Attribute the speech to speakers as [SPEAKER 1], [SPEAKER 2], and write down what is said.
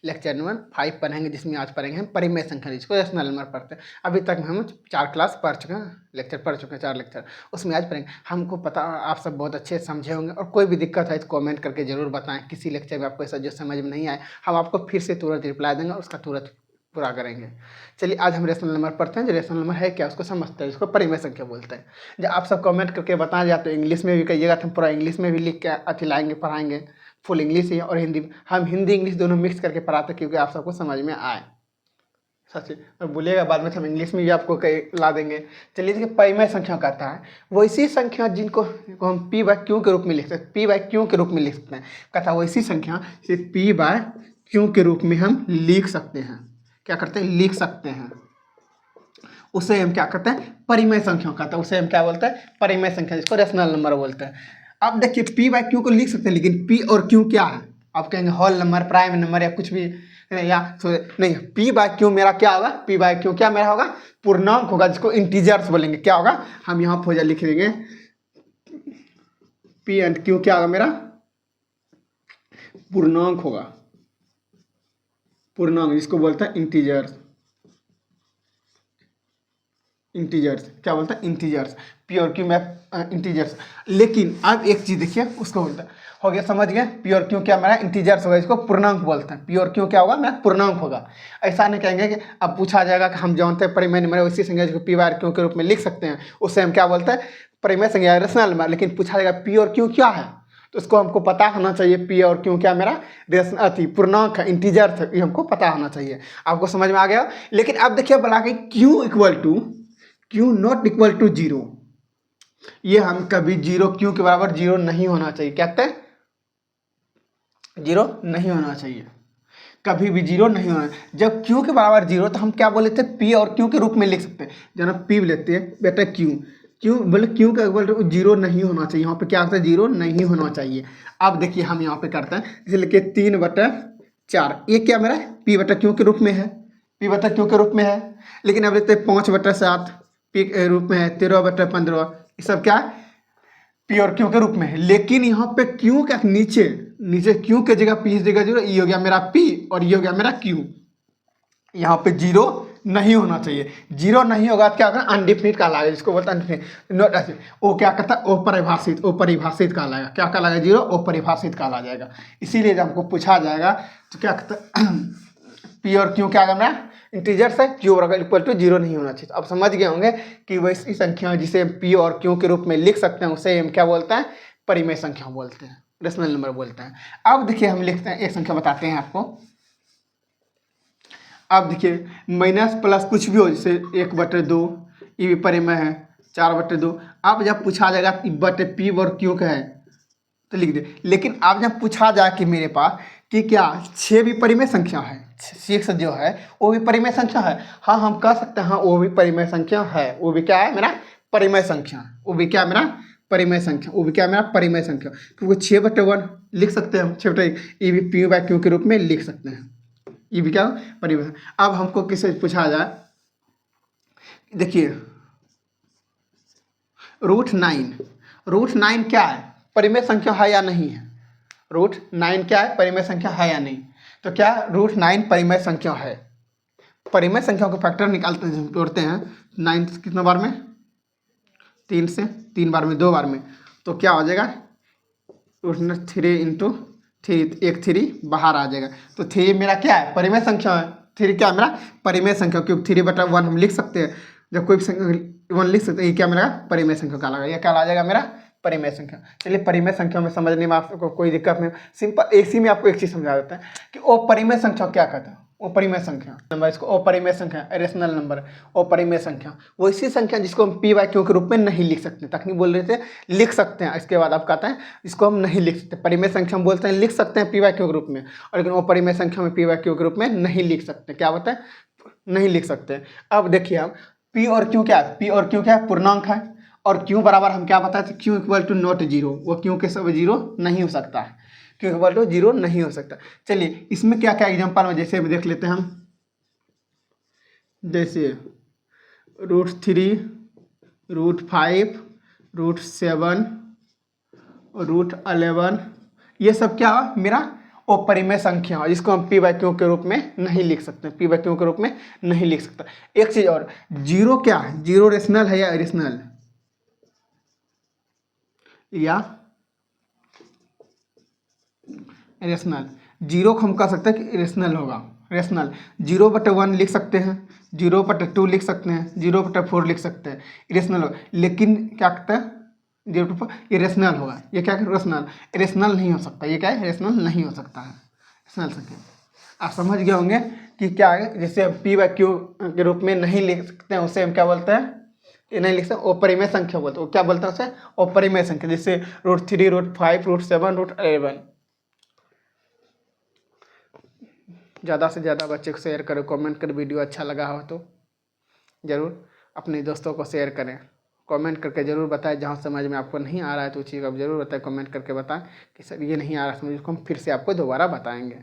[SPEAKER 1] Lecture number 5 पढ़ेंगे, जिसमें आज पढ़ेंगे हम परिमेय संख्या, जिसको रेशनल नंबर पढ़ते हैं। अभी तक हम 4 क्लास पढ़ चुके हैं, लेक्चर पढ़ चुके हैं 4 लेक्चर, उसमें आज पढ़ेंगे। हमको पता आप सब बहुत अच्छे समझे होंगे, और कोई भी दिक्कत है तो कमेंट करके जरूर बताएं। किसी लेक्चर में आपको ऐसा जो समझ में नहीं आए, हम आपको फिर से तुरंत रिप्लाई देंगे, उसका तुरंत पूरा करेंगे। चलिए आज हम रेशनल नंबर पढ़ते हैं। जो रेशनल नंबर है क्या, उसको समझते हैं, इसको परिमेय संख्या बोलते हैं। जब आप सब कमेंट करके बताएं, या तो इंग्लिश में भी कहिएगा तो हम पूरा इंग्लिश में भी लिख के अति लाएंगे, पढ़ाएंगे। फुल इंग्लिश ही और हिंदी, हम हिंदी इंग्लिश दोनों मिक्स करके पढ़ाते हैं, क्योंकि आप सबको समझ में आए। सच और बोलिएगा बाद में हम इंग्लिश में भी आपको ला देंगे। चलिए देखिए, परिमेय संख्या कहता है वैसी संख्या जिनको हम पी बाय क्यू के रूप में लिख सकते हैं, पी बाय क्यू के रूप में लिख सकते हैं। कहता है वैसी संख्या जिसे पी बाय क्यू के रूप में हम लिख सकते हैं। क्या करते हैं, लिख सकते हैं। उसे हम क्या करते हैं, परिमेय संख्या कहते हैं। उसे हम क्या बोलते हैं, परिमेय संख्या, जिसको रेशनल नंबर बोलते हैं। अब देखिए, पी बाय क्यू को लिख सकते हैं, लेकिन पी और क्यू क्या है? आप कहेंगे होल नंबर, प्राइम नंबर या कुछ भी, या नहीं। पी बाय क्यू मेरा क्या होगा, पी बाय क्यू क्या मेरा होगा, पूर्णांक होगा, जिसको इंटीजर्स बोलेंगे। क्या होगा, हम यहाँ फोजा लिख देंगे, पी एंड क्यू क्या होगा मेरा, पूर्णांक होगा। पूर्णांक जिसको बोलते हैं इंटीजर्स। इंटीजर्स क्या बोलता है, इंटीजर्स। पी और क्यू में इंटीजर्स। लेकिन अब एक चीज देखिए, उसको बोलता है, हो गया समझ गए, पी और क्यू क्या मेरा इंटीजर्स होगा, इसको पूर्णांक बोलते हैं। पी और क्यू क्या होगा, मेरा पूर्णांक होगा। ऐसा नहीं कहेंगे कि अब पूछा जाएगा कि हम जानते हैं परिमेय नंबर उसी संख्या जिसको पी बाय क्यू के रूप में लिख सकते हैं, उससे हम क्या बोलते हैं, परिमेय संख्या, रेशनल नंबर। लेकिन पूछा जाएगा पी और क्यू क्या है, तो उसको हमको पता होना चाहिए। पी और क्यू क्या मेरा पूर्णांक है, इंटीजर है, ये हमको पता होना चाहिए। आपको समझ में आ गया। लेकिन अब देखिए बोला कि Q equal to, Q not equal to 0, ये हम कभी 0 क्यू के बराबर 0 नहीं होना चाहिए। क्या कहते हैं, 0 नहीं होना चाहिए, कभी भी 0 नहीं होना। जब क्यू के बराबर 0 तो हम क्या बोल लेते हैं, पी और क्यू के रूप में लिख सकते हैं। जब हम पी लेते हैं बेटा क्यू, क्यू बोले क्यू का इक्वल टू 0 नहीं होना चाहिए। यहाँ पे क्या होता है, 0 नहीं होना चाहिए। अब देखिए हम यहाँ पे करते हैं, जैसे लिखिए 3/4, ये क्या मेरा पी बटा क्यू के रूप में है, पी बटा क्यू के रूप में है। लेकिन अब लेते हैं 5/7 पी के रूप में है, 13/15, ये सब क्या है, पी और क्यू के रूप में है। लेकिन यहाँ पे क्यू का नीचे क्यू के जगह पी जगह 0, ये हो गया मेरा पी और ये हो गया मेरा क्यू। यहाँ पे 0 नहीं होना चाहिए। 0 नहीं होगा तो क्या होगा, अनडिफिनिट कहलाएगा, जिसको बोलते हैं अनडिफिनिट। वो क्या कहता है, अपरिभाषित कहलाएगा। क्या कहलाएगा, 0 अपरिभाषित कहला जाएगा। इसीलिए जब हमको पूछा जाएगा तो क्या कहता है, पी और क्यू क्या करना है, इंटीजर्स है, क्यू इक्वल टू 0 नहीं होना चाहिए। अब समझ गए होंगे कि वैसी संख्या जिसे पी और क्यू के रूप में लिख सकते हैं, उसे हम क्या बोलते हैं, परिमेय संख्या बोलते हैं, रेशनल नंबर बोलते हैं। अब देखिए हम लिखते हैं, एक संख्या बताते हैं आपको। अब देखिए माइनस प्लस कुछ भी हो, जैसे 1/2, ये भी परिमेय है, 4/2। अब जब पूछा जाएगा बटे पी और क्यू का है तो लिख दे। लेकिन अब जब पूछा जाए कि मेरे पास कि क्या 6 भी परिमेय संख्या है, 6 जो है वो भी परिमेय संख्या है, हाँ हम कह सकते हैं, हाँ वो भी परिमेय संख्या है। वो भी क्या है, मेरा परिमेय संख्या। वो भी क्या मेरा परिमेय संख्या, वो भी क्या मेरा परिमेय संख्या, क्योंकि 6/1 लिख सकते हैं हम, 6/1 ये भी पी बाय क्यू के रूप में लिख सकते हैं। ये भी क्या परिमेय। अब हमको किससे पूछा जाए, देखिए √9 क्या है, परिमेय संख्या है या नहीं है। √9 क्या है, परिमेय संख्या है या नहीं। तो क्या √9 परिमेय संख्या है। परिमेय संख्या को फैक्टर निकालते हैं, जोड़ते हैं 9 कितना बार में, 3 से 3 बार में, 2 बार में, तो क्या हो जाएगा, √3 × 3, 1 3 बाहर आ जाएगा। तो 3 मेरा क्या है, परिमेय संख्या है। 3 क्या है मेरा परिमेय संख्या, क्योंकि 3/1 हम लिख सकते हैं। जब कोई संख्या 1 लिख सकते हैं, ये क्या मेरा परिमेय संख्या का लगा, ये क्या आ जाएगा मेरा परिमेय संख्या। चलिए परिमेय संख्या में समझने में आपको कोई दिक्कत नहीं, सिंपल इसी में आपको एक चीज समझा देता है कि वो परिमेय संख्या क्या कहता है। वो परिमेय संख्या नंबर, इसको अपरिमेय संख्या, रेशनल नंबर, अपरिमेय संख्या वो इसी संख्या जिसको हम पी बाय क्यू के रूप में नहीं लिख सकते। तकनीक बोल रहे थे लिख सकते हैं, इसके बाद आप कहते हैं इसको हम नहीं लिख सकते। परिमेय संख्या हम बोलते हैं लिख सकते हैं पी बाय क्यू के रूप में, और लेकिन अपरिमेय संख्या में पी बाय क्यू के रूप में नहीं लिख सकते। क्या होता है, नहीं लिख सकते। अब देखिए हम पी और क्यू क्या है, पी और क्यू क्या है, पूर्णांक है। और क्यू बराबर हम क्या बताए थे, क्यू इक्वल टू नॉट 0, वो क्यू के सब 0 नहीं हो सकता है, क्यू इक्वल टू 0 नहीं हो सकता। चलिए इसमें क्या क्या एग्जांपल में जैसे देख लेते हैं हम, जैसे √3, √5, √7, √11, ये सब क्या मेरा अपरिमेय संख्या हो जिसको हम पी बाई क्यू के रूप में नहीं लिख सकते, पी बाई क्यू के रूप में नहीं लिख सकता। एक चीज और, जीरो क्या है, जीरो रेशनल है या इरेशनल, या रेशनल। जीरो को हम कह सकते हैं कि रेशनल होगा, रेशनल। 0/1 लिख सकते हैं, 0/2 लिख सकते हैं, 0/4 लिख सकते हैं, इरेशनल होगा। लेकिन क्या कहते हैं 0/4 इरेशनल होगा। ये क्या है, रेशनल। इरेशनल नहीं हो सकता, ये क्या है, रेशनल नहीं हो सकता है, रेशनल संख्या। आप समझ गए होंगे कि क्या है, जैसे पी बाई क्यू के रूप में नहीं लिख सकते हैं उसे हम क्या बोलते हैं, ये नहीं लिख सकते, अपरिमेय संख्या बोलते हैं। क्या बोलते हैं उसे, अपरिमेय संख्या। जैसे √3, √5, √7, √11। ज़्यादा से ज़्यादा बच्चे को शेयर करो, कमेंट कर, वीडियो अच्छा लगा हो तो ज़रूर अपने दोस्तों को शेयर करें। कमेंट करके ज़रूर बताएं, जहाँ समझ में आपको नहीं आ रहा है तो उस चीज़ को आप ज़रूर बताएं, कमेंट करके बताएं कि सर ये नहीं आ रहा समझ, उसको हम फिर से आपको दोबारा बताएंगे।